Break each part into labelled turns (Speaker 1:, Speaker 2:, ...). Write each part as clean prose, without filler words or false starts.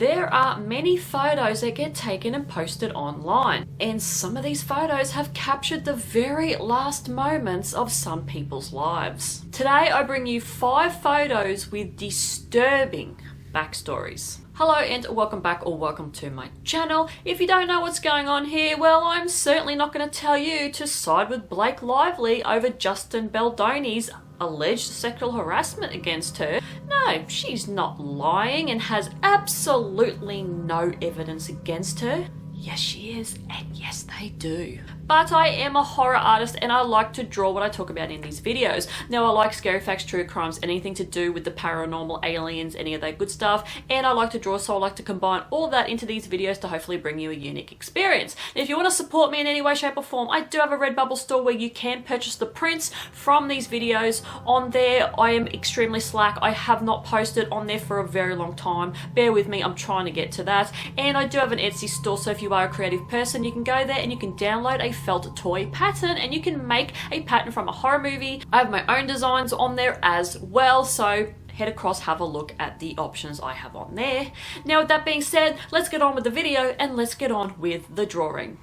Speaker 1: There are many photos that get taken and posted online, and some of these photos have captured the very last moments of some people's lives. Today I bring you 5 photos with disturbing backstories. Hello and welcome back, or welcome to my channel. If you don't know what's going on here, well, I'm certainly not going to tell you to side with Blake Lively over Justin Baldoni's alleged sexual harassment against her. No, she's not lying and has absolutely no evidence against her. Yes, she is, and yes, they do. But I am a horror artist and I like to draw what I talk about in these videos. Now, I like scary facts, true crimes, anything to do with the paranormal, aliens, any of that good stuff. And I like to draw, so I like to combine all that into these videos to hopefully bring you a unique experience. Now, if you want to support me in any way, shape or form, I do have a Redbubble store where you can purchase the prints from these videos. On there, I am extremely slack. I have not posted on there for a very long time. Bear with me, I'm trying to get to that. And I do have an Etsy store, so if you are a creative person, you can go there and you can download a felt toy pattern and you can make a pattern from a horror movie. I have my own designs on there as well, so head across, have a look at the options I have on there. Now, with that being said, let's get on with the video and let's get on with the drawing.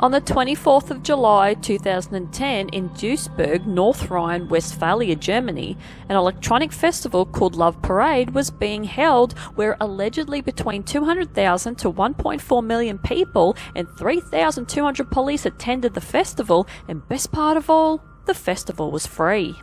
Speaker 1: On the 24th of July 2010 in Duisburg, North Rhine-Westphalia, Germany, an electronic festival called Love Parade was being held where allegedly between 200,000 to 1.4 million people and 3,200 police attended the festival, and best part of all, the festival was free.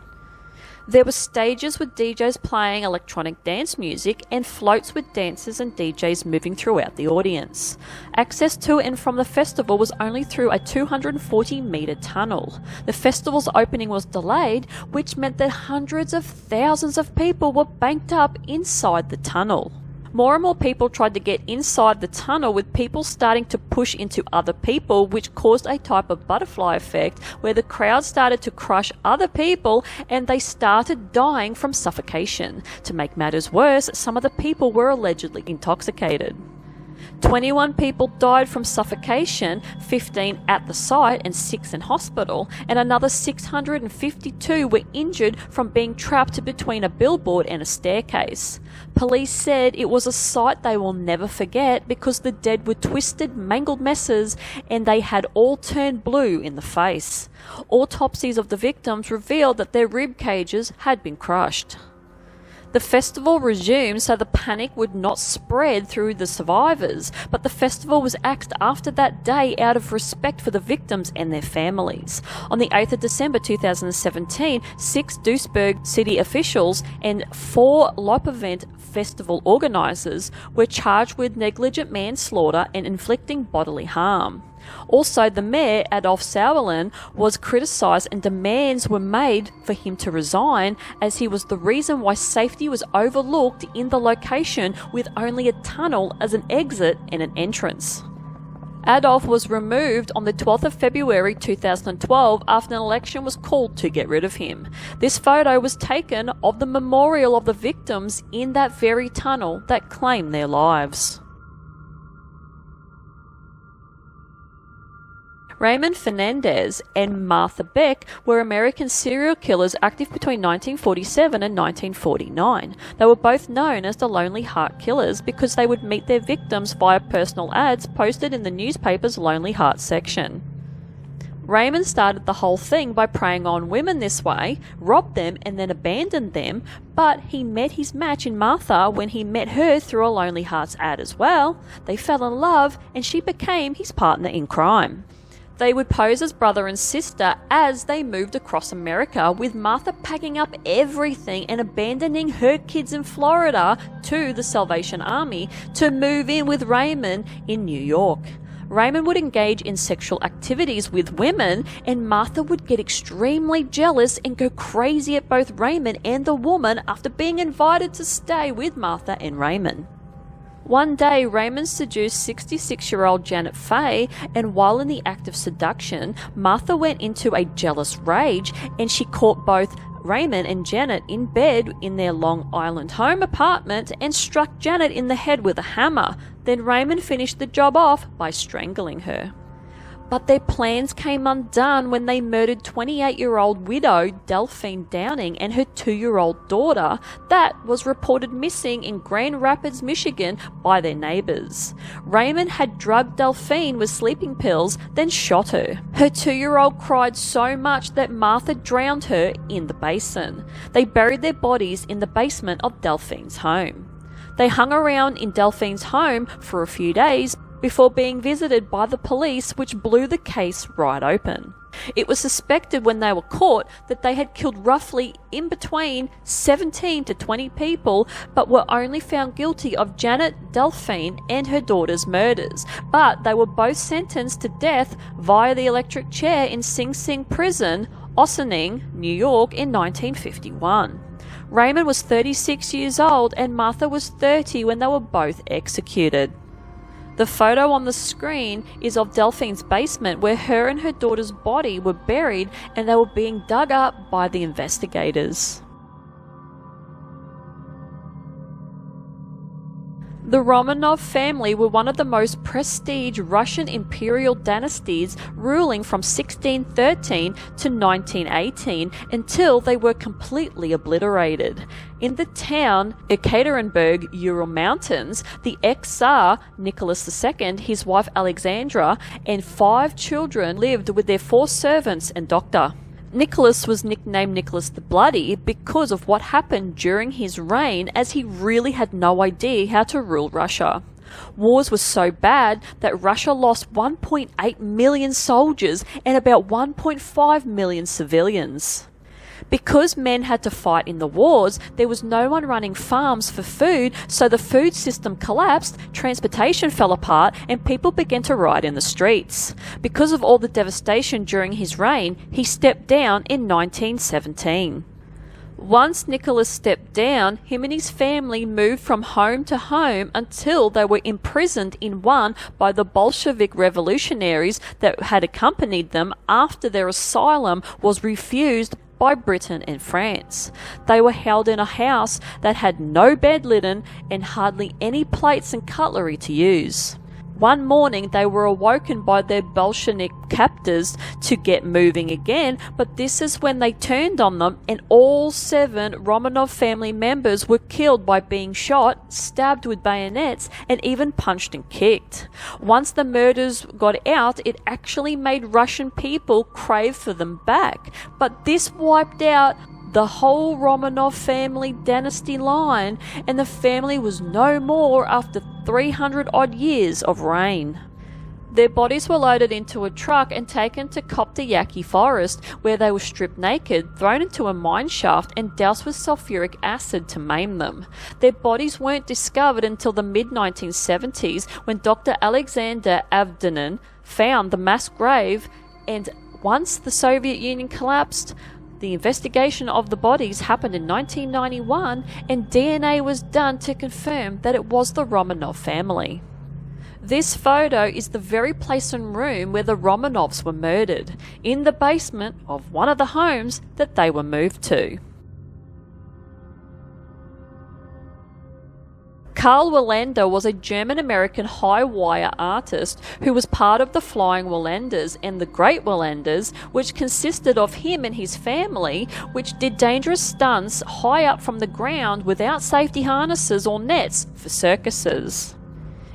Speaker 1: There were stages with DJs playing electronic dance music and floats with dancers and DJs moving throughout the audience. Access to and from the festival was only through a 240-metre tunnel. The festival's opening was delayed, which meant that hundreds of thousands of people were banked up inside the tunnel. More and more people tried to get inside the tunnel, with people starting to push into other people, which caused a type of butterfly effect where the crowd started to crush other people and they started dying from suffocation. To make matters worse, some of the people were allegedly intoxicated. 21 people died from suffocation, 15 at the site and 6 in hospital, and another 652 were injured from being trapped between a billboard and a staircase. Police said it was a sight they will never forget because the dead were twisted, mangled messes and they had all turned blue in the face. Autopsies of the victims revealed that their rib cages had been crushed. The festival resumed so the panic would not spread through the survivors, but the festival was axed after that day out of respect for the victims and their families. On the 8th of December 2017, 6 Duisburg city officials and 4 Lopevent festival organisers were charged with negligent manslaughter and inflicting bodily harm. Also, the mayor, Adolf Sauerland, was criticised and demands were made for him to resign, as he was the reason why safety was overlooked in the location with only a tunnel as an exit and an entrance. Adolf was removed on the 12th of February 2012 after an election was called to get rid of him. This photo was taken of the memorial of the victims in that very tunnel that claimed their lives. Raymond Fernandez and Martha Beck were American serial killers active between 1947 and 1949. They were both known as the Lonely Heart Killers because they would meet their victims via personal ads posted in the newspaper's Lonely Heart section. Raymond started the whole thing by preying on women this way, robbed them and then abandoned them, but he met his match in Martha when he met her through a Lonely Hearts ad as well. They fell in love and she became his partner in crime. They would pose as brother and sister as they moved across America, with Martha packing up everything and abandoning her kids in Florida to the Salvation Army to move in with Raymond in New York. Raymond would engage in sexual activities with women, and Martha would get extremely jealous and go crazy at both Raymond and the woman after being invited to stay with Martha and Raymond. One day, Raymond seduced 66-year-old Janet Fay, and while in the act of seduction, Martha went into a jealous rage and she caught both Raymond and Janet in bed in their Long Island home apartment and struck Janet in the head with a hammer. Then Raymond finished the job off by strangling her. But their plans came undone when they murdered 28-year-old widow Delphine Downing and her 2-year-old daughter that was reported missing in Grand Rapids, Michigan by their neighbors. Raymond had drugged Delphine with sleeping pills, then shot her. Her 2-year-old cried so much that Martha drowned her in the basin. They buried their bodies in the basement of Delphine's home. They hung around in Delphine's home for a few days before being visited by the police, which blew the case right open. It was suspected when they were caught that they had killed roughly in between 17 to 20 people, but were only found guilty of Janet, Delphine, and her daughter's murders. But they were both sentenced to death via the electric chair in Sing Sing Prison, Ossining, New York in 1951. Raymond was 36 years old and Martha was 30 when they were both executed. The photo on the screen is of Delphine's basement where her and her daughter's body were buried and they were being dug up by the investigators. The Romanov family were one of the most prestige Russian imperial dynasties, ruling from 1613 to 1918 until they were completely obliterated. In the town Ekaterinburg, Ural Mountains, the ex-Tsar Nicholas II, his wife Alexandra, and 5 children lived with their 4 servants and doctor. Nicholas was nicknamed Nicholas the Bloody because of what happened during his reign, as he really had no idea how to rule Russia. Wars were so bad that Russia lost 1.8 million soldiers and about 1.5 million civilians. Because men had to fight in the wars, there was no one running farms for food, so the food system collapsed, transportation fell apart, and people began to riot in the streets. Because of all the devastation during his reign, he stepped down in 1917. Once Nicholas stepped down, him and his family moved from home to home until they were imprisoned in one by the Bolshevik revolutionaries that had accompanied them after their asylum was refused by Britain and France. They were held in a house that had no bed linen and hardly any plates and cutlery to use. One morning they were awoken by their Bolshevik captors to get moving again, but this is when they turned on them and all 7 Romanov family members were killed by being shot, stabbed with bayonets, and even punched and kicked. Once the murders got out, it actually made Russian people crave for them back, but this wiped out the whole Romanov family dynasty line, and the family was no more after 300 odd years of reign. Their bodies were loaded into a truck and taken to Koptayaki Forest, where they were stripped naked, thrown into a mine shaft, and doused with sulfuric acid to maim them. Their bodies weren't discovered until the mid-1970s, when Dr. Alexander Avdenin found the mass grave, and once the Soviet Union collapsed, the investigation of the bodies happened in 1991, and DNA was done to confirm that it was the Romanov family. This photo is the very place and room where the Romanovs were murdered, in the basement of one of the homes that they were moved to. Karl Wallenda was a German-American high-wire artist who was part of the Flying Wallendas and the Great Wallendas, which consisted of him and his family, which did dangerous stunts high up from the ground without safety harnesses or nets for circuses.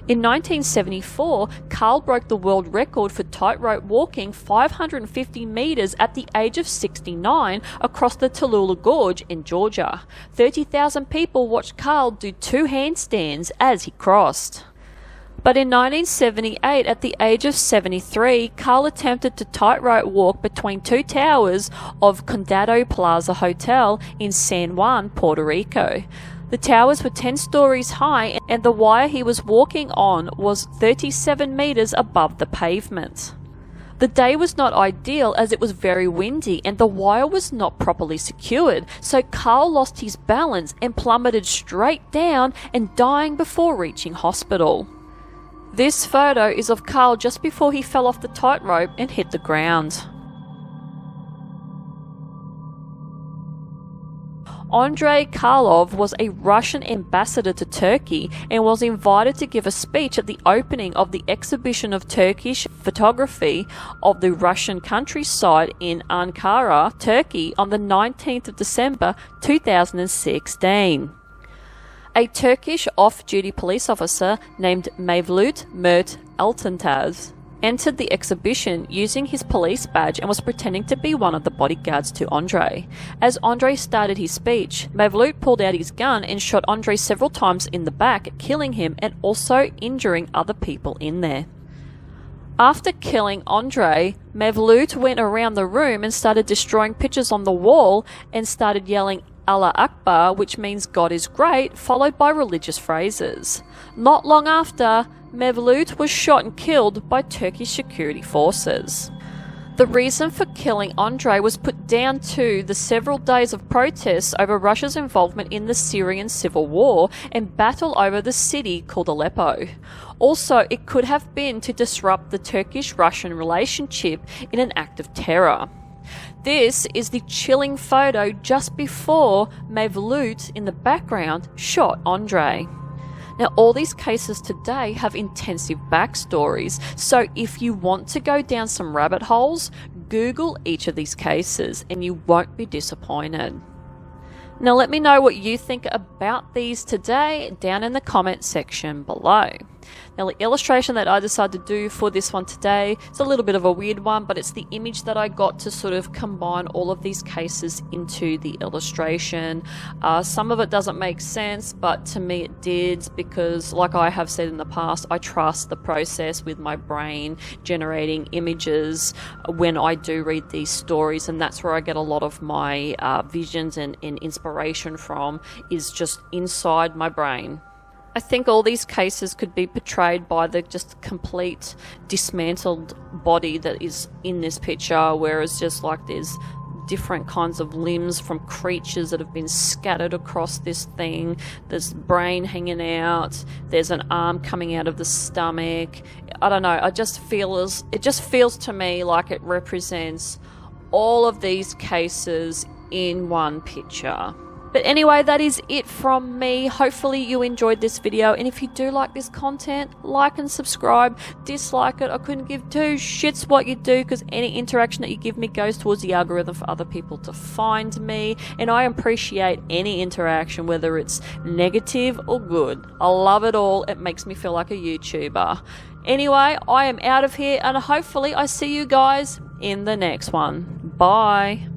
Speaker 1: In 1974, Karl broke the world record for tightrope walking 550 metres at the age of 69 across the Tallulah Gorge in Georgia. 30,000 people watched Karl do 2 handstands as he crossed. But in 1978, at the age of 73, Karl attempted to tightrope walk between 2 towers of Condado Plaza Hotel in San Juan, Puerto Rico. The towers were 10 stories high, and the wire he was walking on was 37 metres above the pavement. The day was not ideal as it was very windy and the wire was not properly secured, so Karl lost his balance and plummeted straight down and dying before reaching hospital. This photo is of Karl just before he fell off the tightrope and hit the ground. Andrei Karlov was a Russian ambassador to Turkey and was invited to give a speech at the opening of the exhibition of Turkish photography of the Russian countryside in Ankara, Turkey, on the 19th of December 2016. A Turkish off-duty police officer named Mevlut Mert Altantaz entered the exhibition using his police badge and was pretending to be one of the bodyguards to Andrei. As Andrei started his speech, Mevlut pulled out his gun and shot Andrei several times in the back, killing him and also injuring other people in there. After killing Andrei, Mevlut went around the room and started destroying pictures on the wall and started yelling Allah Akbar, which means God is great, followed by religious phrases. Not long after, Mevlut was shot and killed by Turkish security forces. The reason for killing Andrei was put down to the several days of protests over Russia's involvement in the Syrian civil war and battle over the city called Aleppo. Also, it could have been to disrupt the Turkish-Russian relationship in an act of terror. This is the chilling photo just before Mevlut in the background shot Andrei. Now, all these cases today have intensive backstories, so if you want to go down some rabbit holes, Google each of these cases and you won't be disappointed. Now, let me know what you think about these today down in the comment section below. Now, the illustration that I decided to do for this one today is a little bit of a weird one, but it's the image that I got to sort of combine all of these cases into the illustration. Some of it doesn't make sense, but to me it did, because like I have said in the past, I trust the process with my brain generating images when I do read these stories, and that's where I get a lot of my visions and inspiration from, is just inside my brain. I think all these cases could be portrayed by the just complete dismantled body that is in this picture, whereas just like there's different kinds of limbs from creatures that have been scattered across this thing. There's brain hanging out. There's an arm coming out of the stomach. I don't know. It just feels to me like it represents all of these cases in one picture. But anyway, that is it from me. Hopefully you enjoyed this video, and if you do like this content, like and subscribe. Dislike it, I couldn't give two shits what you do, because any interaction that you give me goes towards the algorithm for other people to find me, and I appreciate any interaction, whether it's negative or good. I love it all. It makes me feel like a YouTuber. Anyway, I am out of here, and hopefully I see you guys in the next one. Bye.